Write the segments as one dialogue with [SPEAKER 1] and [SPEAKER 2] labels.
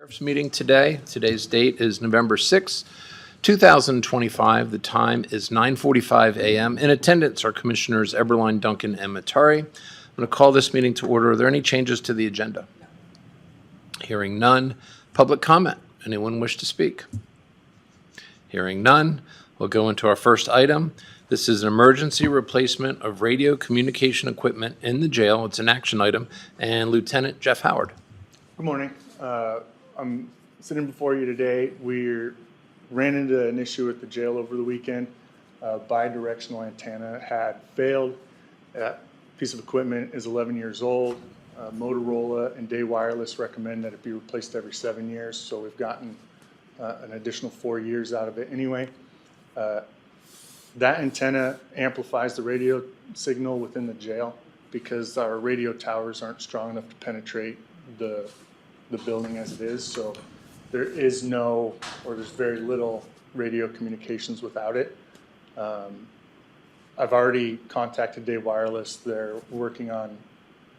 [SPEAKER 1] Sheriff's meeting today. Today's date is November 6, 2025. The time is 9:45 a.m. In attendance are Commissioners Eberline, Duncan, and Matari. I'm going to call this meeting to order. Are there any changes to the agenda? Hearing none. Public comment. Anyone wish to speak? Hearing none. We'll go into our first item. This is an emergency replacement of radio communication equipment in the jail. It's an action item. And Lieutenant Jeff Howard.
[SPEAKER 2] Good morning. I'm sitting before you today. We ran into an issue at the jail over the weekend. Bi-directional antenna had failed. That piece of equipment is 11 years old. Motorola and Day Wireless recommend that it be replaced every 7 years, so we've gotten an additional 4 years out of it anyway. That antenna amplifies the radio signal within the jail because our radio towers aren't strong enough to penetrate the building as it is, so there is no, or there's very little radio communications without it. I've already contacted Day Wireless. They're working on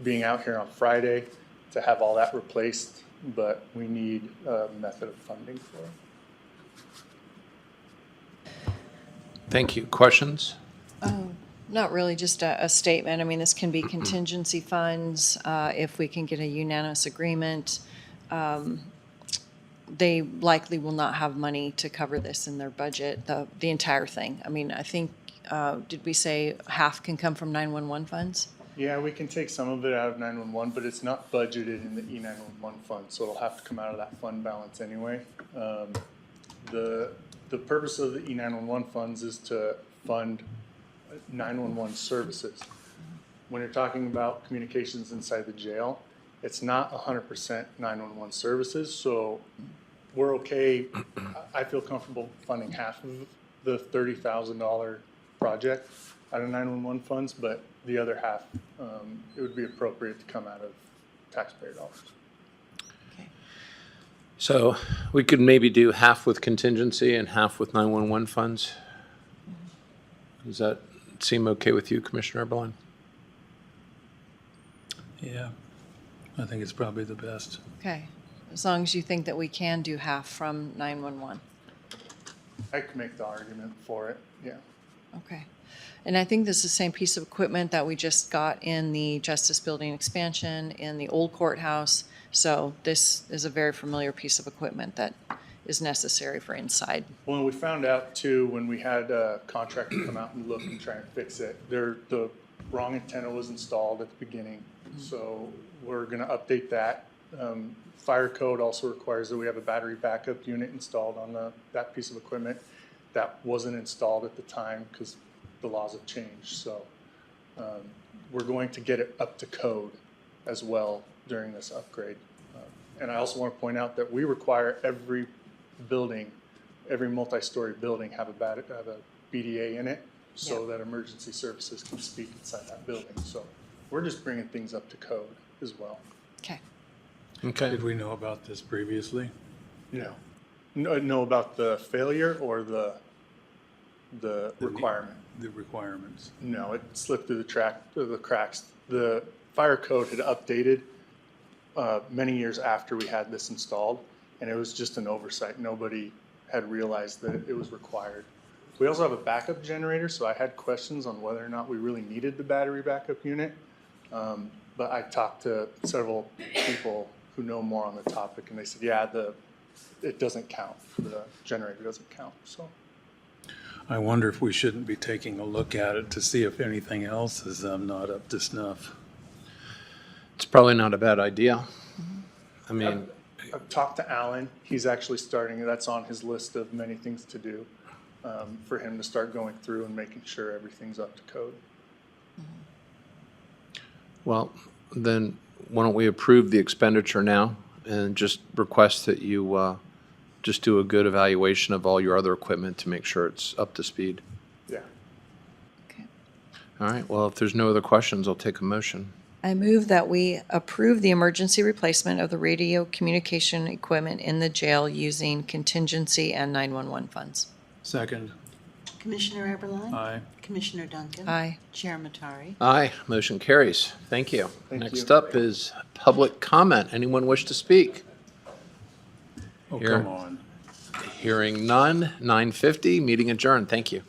[SPEAKER 2] being out here on Friday to have all that replaced, but we need a method of funding for it.
[SPEAKER 1] Thank you. Questions?
[SPEAKER 3] Not really, just a statement. I mean, this can be contingency funds if we can get a unanimous agreement. They likely will not have money to cover this in their budget, the entire thing. I mean, I think, did we say half can come from 911 funds?
[SPEAKER 2] Yeah, we can take some of it out of 911, but it's not budgeted in the E911 fund, so it'll have to come out of that fund balance anyway. The purpose of the E911 funds is to fund 911 services. When you're talking about communications inside the jail, it's not 100% 911 services, so we're okay. I feel comfortable funding half of the $30,000 project out of 911 funds, but the other half, it would be appropriate to come out of taxpayer dollars.
[SPEAKER 3] Okay.
[SPEAKER 1] So we could maybe do half with contingency and half with 911 funds. Does that seem okay with you, Commissioner Eberline?
[SPEAKER 4] Yeah, I think it's probably the best.
[SPEAKER 3] Okay, as long as you think that we can do half from 911.
[SPEAKER 2] I could make the argument for it, yeah.
[SPEAKER 3] Okay. And I think this is the same piece of equipment that we just got in the Justice Building expansion in the old courthouse. So this is a very familiar piece of equipment that is necessary for inside.
[SPEAKER 2] Well, we found out too, when we had a contractor come out and look and try and fix it, the wrong antenna was installed at the beginning. So we're gonna update that. Fire code also requires that we have a battery backup unit installed on that piece of equipment. That wasn't installed at the time because the laws have changed. So we're going to get it up to code as well during this upgrade. And I also want to point out that we require every building, every multi-story building have a BDA in it so that emergency services can speak inside that building. So we're just bringing things up to code as well.
[SPEAKER 3] Okay.
[SPEAKER 1] Okay.
[SPEAKER 4] Did we know about this previously?
[SPEAKER 2] Know about the failure or the requirement?
[SPEAKER 4] The requirements.
[SPEAKER 2] No, it slipped through the cracks. The fire code had updated many years after we had this installed, and it was just an oversight. Nobody had realized that it was required. We also have a backup generator, so I had questions on whether or not we really needed the battery backup unit. But I talked to several people who know more on the topic, and they said, yeah, it doesn't count. The generator doesn't count. So
[SPEAKER 4] I wonder if we shouldn't be taking a look at it to see if anything else is not up to snuff.
[SPEAKER 1] It's probably not a bad idea. I mean,
[SPEAKER 2] I've talked to Alan. He's actually starting. That's on his list of many things to do for him to start going through and making sure everything's up to code.
[SPEAKER 1] well, then why don't we approve the expenditure now and just request that you just do a good evaluation of all your other equipment to make sure it's up to speed.
[SPEAKER 2] Yeah.
[SPEAKER 3] Okay.
[SPEAKER 1] All right, well, if there's no other questions, I'll take a motion.
[SPEAKER 3] I move that we approve the emergency replacement of the radio communication equipment in the jail using contingency and 911 funds.
[SPEAKER 4] Second.
[SPEAKER 5] Commissioner Eberline?
[SPEAKER 4] Aye.
[SPEAKER 5] Commissioner Duncan?
[SPEAKER 3] Aye.
[SPEAKER 5] Chair Matari?
[SPEAKER 1] Aye, motion carries. Thank you.
[SPEAKER 2] Thank
[SPEAKER 1] Next
[SPEAKER 2] you.
[SPEAKER 1] up is public comment. Anyone wish to speak?
[SPEAKER 4] Oh,
[SPEAKER 1] Here.
[SPEAKER 4] come on.
[SPEAKER 1] Hearing none, 9:50, meeting adjourned. Thank you.